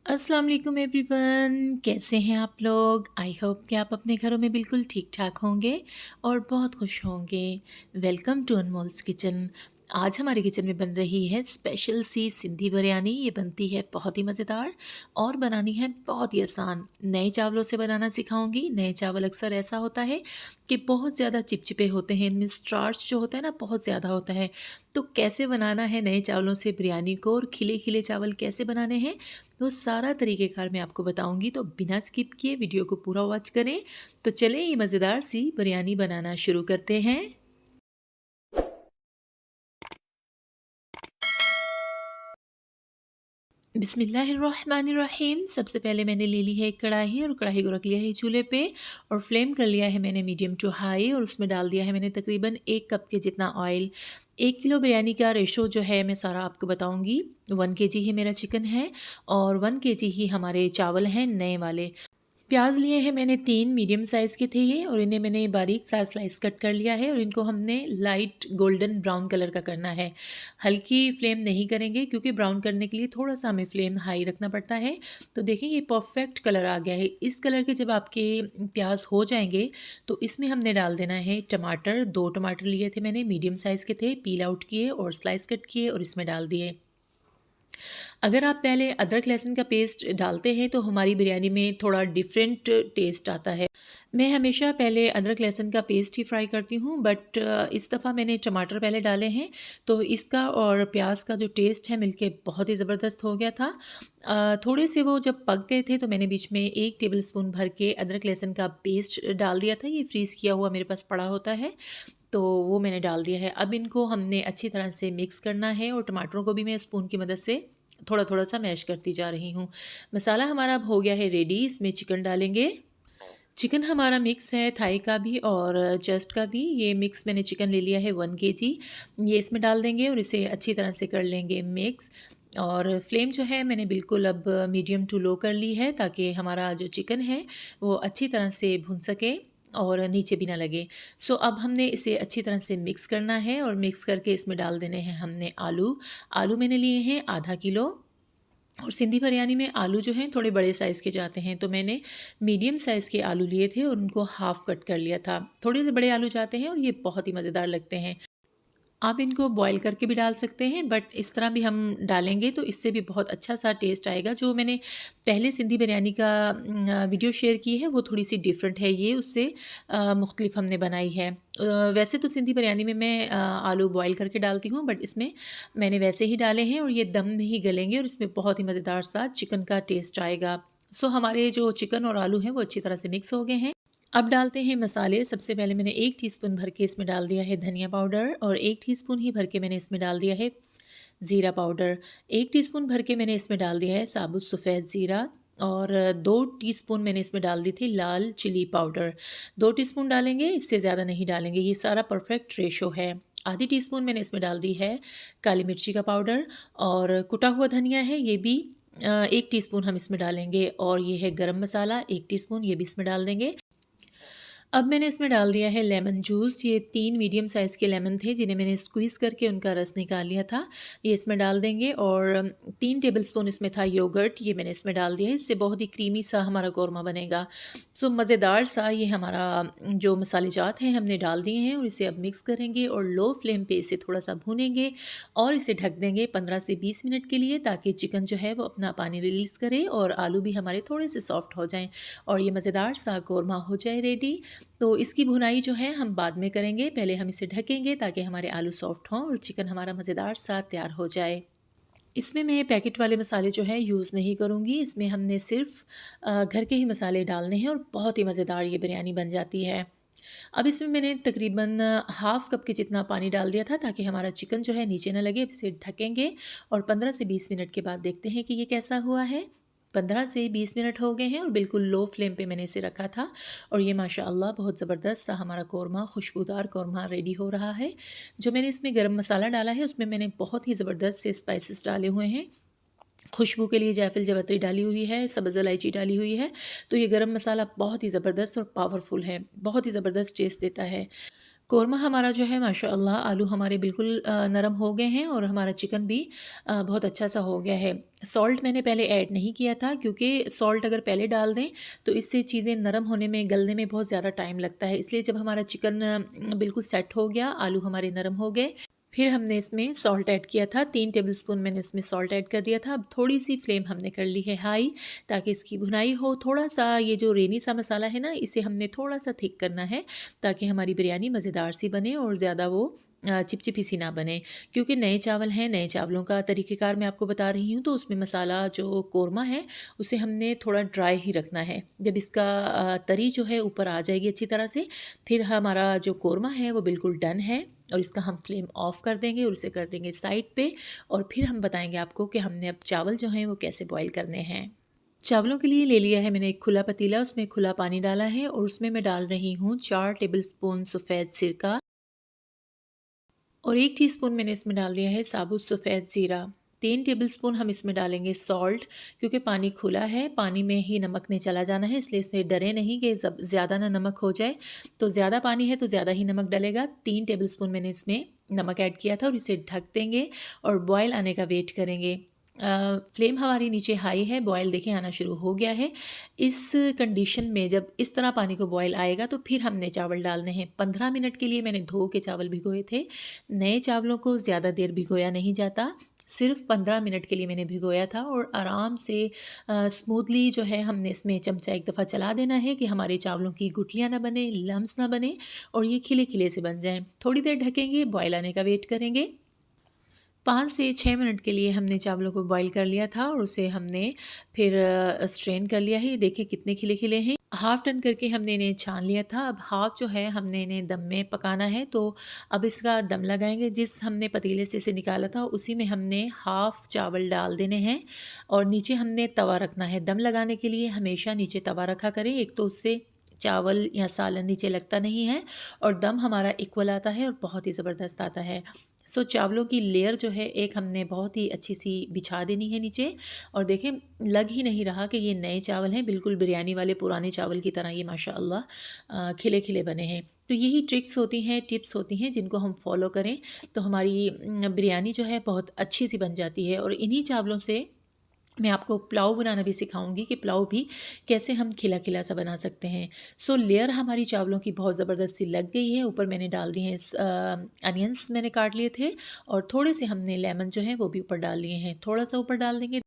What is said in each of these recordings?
अस्सलाम वालेकुम एवरीवन, कैसे हैं आप लोग। आई होप कि आप अपने घरों में बिल्कुल ठीक ठाक होंगे और बहुत खुश होंगे। Welcome to Anmol's kitchen. आज हमारे किचन में बन रही है स्पेशल सी सिंधी बिरयानी। ये बनती है बहुत ही मज़ेदार और बनानी है बहुत ही आसान। नए चावलों से बनाना सिखाऊंगी। नए चावल अक्सर ऐसा होता है कि बहुत ज़्यादा चिपचिपे होते हैं, इनमें स्टार्च जो होता है ना बहुत ज़्यादा होता है। तो कैसे बनाना है नए चावलों से बिरयानी को और खिले खिले चावल कैसे बनाने हैं, तो सारा तरीक़ेकार मैं आपको बताऊंगी। तो बिना स्किप किए वीडियो को पूरा वॉच करें। तो चलें ये मज़ेदार सी बिरयानी बनाना शुरू करते हैं। बिस्मिल्लाहिर्रहमानिर्रहीम। सबसे पहले मैंने ले ली है एक कढ़ाई और कढ़ाई को रख लिया है चूल्हे पे और फ्लेम कर लिया है मैंने मीडियम टू हाई और उसमें डाल दिया है मैंने तकरीबन 1 कप के जितना ऑयल। 1 किलो बिरयानी का रेशो जो है मैं सारा आपको बताऊंगी। 1 kg ही मेरा चिकन है और 1 kg ही हमारे चावल हैं नए वाले। प्याज लिए हैं मैंने 3 मीडियम साइज़ के थे ये, और इन्हें मैंने बारीक सा स्लाइस कट कर लिया है और इनको हमने लाइट गोल्डन ब्राउन कलर का करना है। हल्की फ्लेम नहीं करेंगे क्योंकि ब्राउन करने के लिए थोड़ा सा हमें फ्लेम हाई रखना पड़ता है। तो देखिए ये परफेक्ट कलर आ गया है। इस कलर के जब आपके प्याज हो जाएंगे तो इसमें हमने डाल देना है टमाटर। 2 टमाटर लिए थे मैंने, मीडियम साइज़ के थे, पील आउट किए और स्लाइस कट किए और इसमें डाल दिए। अगर आप पहले अदरक लहसुन का पेस्ट डालते हैं तो हमारी बिरयानी में थोड़ा डिफरेंट टेस्ट आता है। मैं हमेशा पहले अदरक लहसुन का पेस्ट ही फ्राई करती हूँ, बट इस दफ़ा मैंने टमाटर पहले डाले हैं तो इसका और प्याज का जो टेस्ट है मिलके बहुत ही ज़बरदस्त हो गया था। थोड़े से वो जब पक गए थे तो मैंने बीच में 1 टेबलस्पून भर के अदरक लहसुन का पेस्ट डाल दिया था। ये फ्रीज़ किया हुआ मेरे पास पड़ा होता है, तो वो मैंने डाल दिया है। अब इनको हमने अच्छी तरह से मिक्स करना है और टमाटरों को भी मैं स्पून की मदद से थोड़ा थोड़ा सा मैश करती जा रही हूँ। मसाला हमारा अब हो गया है रेडी। इसमें चिकन डालेंगे। चिकन हमारा मिक्स है थाई का भी और चेस्ट का भी। ये मिक्स मैंने चिकन ले लिया है 1 kg। ये इसमें डाल देंगे और इसे अच्छी तरह से कर लेंगे मिक्स। और फ्लेम जो है मैंने बिल्कुल अब मीडियम टू लो कर ली है ताकि हमारा जो चिकन है वो अच्छी तरह से भुन सके और नीचे भी ना लगे। सो अब हमने इसे अच्छी तरह से मिक्स करना है और मिक्स करके इसमें डाल देने हैं हमने आलू। आलू मैंने लिए हैं आधा किलो। और सिंधी बिरयानी में आलू जो हैं थोड़े बड़े साइज़ के जाते हैं, तो मैंने मीडियम साइज़ के आलू लिए थे और उनको हाफ़ कट कर लिया था। थोड़े से बड़े आलू जाते हैं और ये बहुत ही मज़ेदार लगते हैं। आप इनको बॉयल करके भी डाल सकते हैं, बट इस तरह भी हम डालेंगे तो इससे भी बहुत अच्छा सा टेस्ट आएगा। जो मैंने पहले सिंधी बिरयानी का वीडियो शेयर की है वो थोड़ी सी डिफरेंट है, ये उससे मुख्तलिफ हमने बनाई है। वैसे तो सिंधी बिरयानी में मैं आलू बॉयल करके डालती हूँ, बट इसमें मैंने वैसे ही डाले हैं और ये दम में ही गलेंगे और इसमें बहुत ही मज़ेदार सा चिकन का टेस्ट आएगा। सो हमारे जो चिकन और आलू हैं वो अच्छी तरह से मिक्स हो गए हैं। अब डालते हैं मसाले। सबसे पहले मैंने 1 टीस्पून भर के इसमें डाल दिया है धनिया पाउडर और 1 टीस्पून ही भर के मैंने इसमें डाल दिया है ज़ीरा पाउडर। 1 टीस्पून भर के मैंने इसमें डाल दिया है साबुत सफ़ेद ज़ीरा और 2 टीस्पून मैंने इसमें डाल दी थी लाल चिली पाउडर। 2 टीस्पून डालेंगे, इससे ज़्यादा नहीं डालेंगे। ये सारा परफेक्ट रेशो है। आधी टीस्पून मैंने इसमें डाल दी है काली मिर्ची का पाउडर और कुटा हुआ धनिया है ये भी 1 टीस्पून हम इसमें डालेंगे। और ये है गरम मसाला 1 टीस्पून, ये भी इसमें डाल देंगे। अब मैंने इसमें डाल दिया है लेमन जूस। ये 3 मीडियम साइज़ के लेमन थे जिन्हें मैंने स्क्वीज़ करके उनका रस निकाल लिया था, ये इसमें डाल देंगे। और 3 टेबलस्पून इसमें था योगर्ट, ये मैंने इसमें डाल दिया है। इससे बहुत ही क्रीमी सा हमारा कौरमा बनेगा। सो मज़ेदार सा ये हमारा जो मसाले जात हैं हमने डाल दिए हैं और इसे अब मिक्स करेंगे और लो फ्लेम पे इसे थोड़ा सा भूनेंगे और इसे ढक देंगे 15 से 20 मिनट के लिए, ताकि चिकन जो है वो अपना पानी रिलीज़ करे और आलू भी हमारे थोड़े से सॉफ्ट हो जाएँ और ये मज़ेदार सा कौरमा हो जाए रेडी। तो इसकी भुनाई जो है हम बाद में करेंगे, पहले हम इसे ढकेंगे ताकि हमारे आलू सॉफ्ट हों और चिकन हमारा मज़ेदार सा तैयार हो जाए। इसमें मैं पैकेट वाले मसाले जो है यूज़ नहीं करूँगी। इसमें हमने सिर्फ घर के ही मसाले डालने हैं और बहुत ही मज़ेदार ये बिरयानी बन जाती है। अब इसमें मैंने तकरीबन हाफ़ कप के जितना पानी डाल दिया था ताकि हमारा चिकन जो है नीचे ना लगे। अब इसे ढकेंगे और 15 से 20 मिनट के बाद देखते हैं कि ये कैसा हुआ है। 15 से 20 मिनट हो गए हैं और बिल्कुल लो फ्लेम पे मैंने इसे रखा था और ये माशाअल्लाह बहुत ज़बरदस्त सा हमारा कौरमा, खुशबूदार कौरमा रेडी हो रहा है। जो मैंने इसमें गरम मसाला डाला है उसमें मैंने बहुत ही ज़बरदस्त से स्पाइसेस डाले हुए हैं। खुशबू के लिए जायफल जावित्री डाली हुई है, सब्ज़ इलायची डाली हुई है। तो ये गरम मसाला बहुत ही ज़बरदस्त और पावरफुल है, बहुत ही ज़बरदस्त टेस्ट देता है। कोरमा हमारा जो है माशाअल्लाह आलू हमारे बिल्कुल नरम हो गए हैं और हमारा चिकन भी बहुत अच्छा सा हो गया है। सॉल्ट मैंने पहले ऐड नहीं किया था क्योंकि सॉल्ट अगर पहले डाल दें तो इससे चीज़ें नरम होने में गलने में बहुत ज़्यादा टाइम लगता है। इसलिए जब हमारा चिकन बिल्कुल सेट हो गया, आलू हमारे नरम हो गए, फिर हमने इसमें सॉल्ट ऐड किया था। 3 टेबलस्पून मैंने इसमें सॉल्ट ऐड कर दिया था। अब थोड़ी-सी फ्लेम हमने कर ली है हाई, ताकि इसकी भुनाई हो। थोड़ा-सा ये जो रेनी सा मसाला है ना, इसे हमने थोड़ा-सा थिक करना है ताकि हमारी बिरयानी मज़ेदार सी बने और ज़्यादा वो चिपचिपी सी ना बने। क्योंकि नए चावल हैं, नए चावलों का तरीक़ेकार मैं आपको बता रही हूँ, तो उसमें मसाला जो कोरमा है उसे हमने थोड़ा ड्राई ही रखना है। जब इसका तरी जो है ऊपर आ जाएगी अच्छी तरह से, फिर हमारा जो कोरमा है वो बिल्कुल डन है और इसका हम फ्लेम ऑफ़ कर देंगे और उसे कर देंगे साइड पे। और फिर हम बताएँगे आपको कि हमने अब चावल जो हैं वो कैसे बॉयल करने हैं। चावलों के लिए ले लिया है मैंने एक खुला पतीला, उसमें खुला पानी डाला है और उसमें मैं डाल रही हूँ 4 टेबलस्पून सफ़ेद सिरका और 1 टीस्पून मैंने इसमें डाल दिया है साबुत सफ़ेद ज़ीरा। 3 टेबलस्पून हम इसमें डालेंगे सॉल्ट, क्योंकि पानी खुला है, पानी में ही नमक ने चला जाना है, इसलिए इससे डरें नहीं कि जब ज़्यादा ना नमक हो जाए। तो ज़्यादा पानी है तो ज़्यादा ही नमक डलेगा। 3 टेबलस्पून मैंने इसमें नमक ऐड किया था और इसे ढक देंगे और बॉयल आने का वेट करेंगे। फ्लेम हमारी नीचे हाई है, बॉयल देखें आना शुरू हो गया है। इस कंडीशन में जब इस तरह पानी को बॉयल आएगा तो फिर हमने चावल डालने हैं। 15 मिनट के लिए मैंने धो के चावल भिगोए थे। नए चावलों को ज़्यादा देर भिगोया नहीं जाता, सिर्फ 15 मिनट के लिए मैंने भिगोया था और आराम से स्मूथली जो है हमने इसमें चमचा एक दफ़ा चला देना है कि हमारे चावलों की गुठलियाँ ना बने, लम्स ना बने और ये खिले खिले से बन जाएँ। थोड़ी देर ढकेंगे, बॉयल आने का वेट करेंगे। 5 से 6 मिनट के लिए हमने चावलों को बॉईल कर लिया था और उसे हमने फिर स्ट्रेन कर लिया है। ये देखिए कितने खिले-खिले हैं। हाफ़ टर्न करके हमने इन्हें छान लिया था। अब हाफ़ जो है हमने इन्हें दम में पकाना है, तो अब इसका दम लगाएँगे। जिस हमने पतीले से इसे निकाला था उसी में हमने हाफ़ चावल डाल देने हैं और नीचे हमने तवा रखना है। दम लगाने के लिए हमेशा नीचे तवा रखा करें, एक तो उससे चावल या सालन नीचे लगता नहीं है और दम हमारा इक्वल आता है और बहुत ही ज़बरदस्त आता है। सो चावलों की लेयर जो है एक हमने बहुत ही अच्छी सी बिछा देनी है नीचे और देखें लग ही नहीं रहा कि ये नए चावल हैं, बिल्कुल बिरयानी वाले पुराने चावल की तरह ये माशाअल्लाह खिले खिले बने हैं। तो यही ट्रिक्स होती हैं, टिप्स होती हैं जिनको हम फॉलो करें तो हमारी बिरयानी जो है बहुत अच्छी सी बन जाती है। और इन्हीं चावलों से मैं आपको पुलाव बनाना भी सिखाऊंगी कि पुलाव भी कैसे हम खिला खिला सा बना सकते हैं। सो लेयर हमारी चावलों की बहुत ज़बरदस्त सी लग गई है। ऊपर मैंने डाल दिए हैं अनियंस मैंने काट लिए थे और थोड़े से हमने लेमन जो है वो भी ऊपर डाल लिए हैं। थोड़ा सा ऊपर डाल देंगे।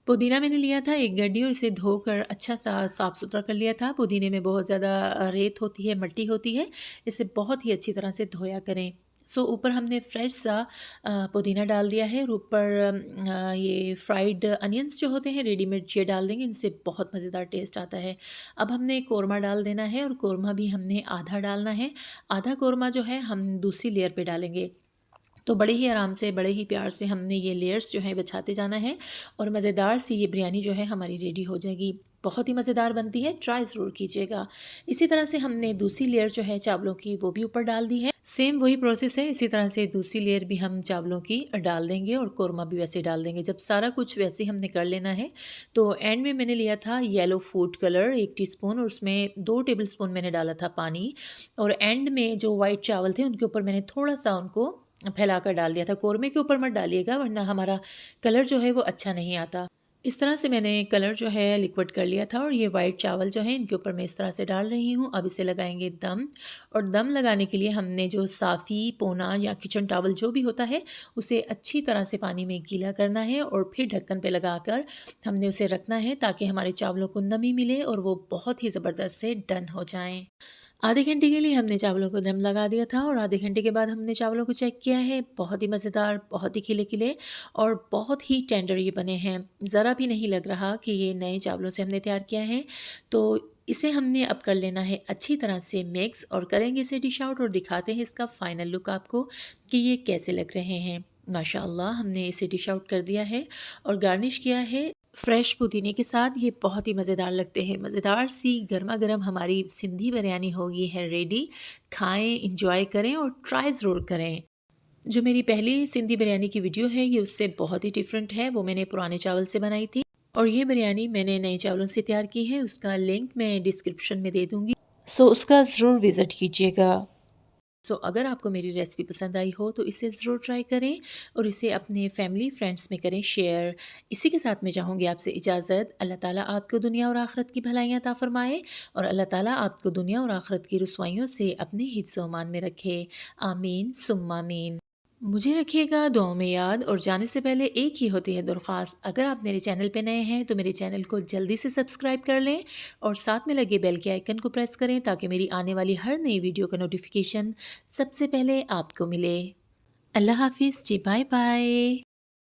पुदीना मैंने लिया था एक गड्डी और इसे धोकर अच्छा सा साफ़ सुथरा कर लिया था। पुदीने में बहुत ज़्यादा रेत होती है, मिट्टी होती है, इसे बहुत ही अच्छी तरह से धोया करें। सो ऊपर हमने फ्रेश सा पुदीना डाल दिया है और ऊपर ये फ्राइड अनियंस जो होते हैं रेडीमेड ये डाल देंगे, इनसे बहुत मज़ेदार टेस्ट आता है। अब हमने कोरमा डाल देना है और कोरमा भी हमने आधा डालना है। आधा कोरमा जो है हम दूसरी लेयर पे डालेंगे। तो बड़े ही आराम से, बड़े ही प्यार से हमने ये लेयर्स जो हैं बिछाते जाना है और मज़ेदार सी ये बिरयानी जो है हमारी रेडी हो जाएगी। बहुत ही मज़ेदार बनती है, ट्राई ज़रूर कीजिएगा। इसी तरह से हमने दूसरी लेयर जो है चावलों की वो भी ऊपर डाल दी है। सेम वही प्रोसेस है, इसी तरह से दूसरी लेयर भी हम चावलों की डाल देंगे और कोरमा भी वैसे डाल देंगे। जब सारा कुछ वैसे हमने कर लेना है तो एंड में मैंने लिया था येलो फूड कलर 1 टीस्पून और उसमें 2 टेबलस्पून मैंने डाला था पानी और एंड में जो वाइट चावल थे उनके ऊपर मैंने थोड़ा-सा उनको फैलाकर डाल दिया था। कोरमे के ऊपर मत डालिएगा वरना हमारा कलर जो है वो अच्छा नहीं आता। इस तरह से मैंने कलर जो है लिक्विड कर लिया था और ये वाइट चावल जो है इनके ऊपर मैं इस तरह से डाल रही हूँ। अब इसे लगाएंगे दम और दम लगाने के लिए हमने जो साफ़ी पोना या किचन टॉवल जो भी होता है उसे अच्छी तरह से पानी में गीला करना है और फिर ढक्कन पे लगाकर हमने उसे रखना है ताकि हमारे चावलों को नमी मिले और वो बहुत ही ज़बरदस्त से डन हो जाएँ। आधे घंटे के लिए हमने चावलों को दम लगा दिया था और आधे घंटे के बाद हमने चावलों को चेक किया है। बहुत ही मज़ेदार, बहुत ही खिले-खिले और बहुत ही टेंडर ये बने हैं। ज़रा भी नहीं लग रहा कि ये नए चावलों से हमने तैयार किया है। तो इसे हमने अब कर लेना है अच्छी तरह से मिक्स और करेंगे इसे डिश आउट और दिखाते हैं इसका फ़ाइनल लुक आपको कि ये कैसे लग रहे हैं। माशाअल्लाह हमने इसे डिश आउट कर दिया है और गार्निश किया है फ्रेश पुदीने के साथ। ये बहुत ही मज़ेदार लगते हैं। मज़ेदार सी गरमा-गरम हमारी सिंधी बिरयानी हो गई है रेडी। खाएँ, एंजॉय करें और ट्राई ज़रूर करें। जो मेरी पहली सिंधी बिरयानी की वीडियो है ये उससे बहुत ही डिफरेंट है। वो मैंने पुराने चावल से बनाई थी और ये बिरयानी मैंने नए चावलों से तैयार की है। उसका लिंक मैं डिस्क्रिप्शन में दे दूँगी। सो उसका ज़रूर विज़िट कीजिएगा। अगर आपको मेरी रेसिपी पसंद आई हो तो इसे ज़रूर ट्राई करें और इसे अपने फैमिली फ्रेंड्स में करें शेयर। इसी के साथ मैं चाहूँगी आपसे इजाज़त। अल्लाह ताला आपको दुनिया और आखिरत की भलाइयाँ अता फ़रमाए और अल्लाह ताला आपको दुनिया और आखिरत की रुसवाइयों से अपने हिफ्ज़ ओ अमान में रखे। आमीन सुम्मा आमीन। मुझे रखिएगा दुआओं में याद और जाने से पहले एक ही होती है दरख्वास्त, अगर आप मेरे चैनल पे नए हैं तो मेरे चैनल को जल्दी से सब्सक्राइब कर लें और साथ में लगे बेल के आइकन को प्रेस करें ताकि मेरी आने वाली हर नई वीडियो का नोटिफिकेशन सबसे पहले आपको मिले। अल्लाह हाफिज़ जी, बाय बाय।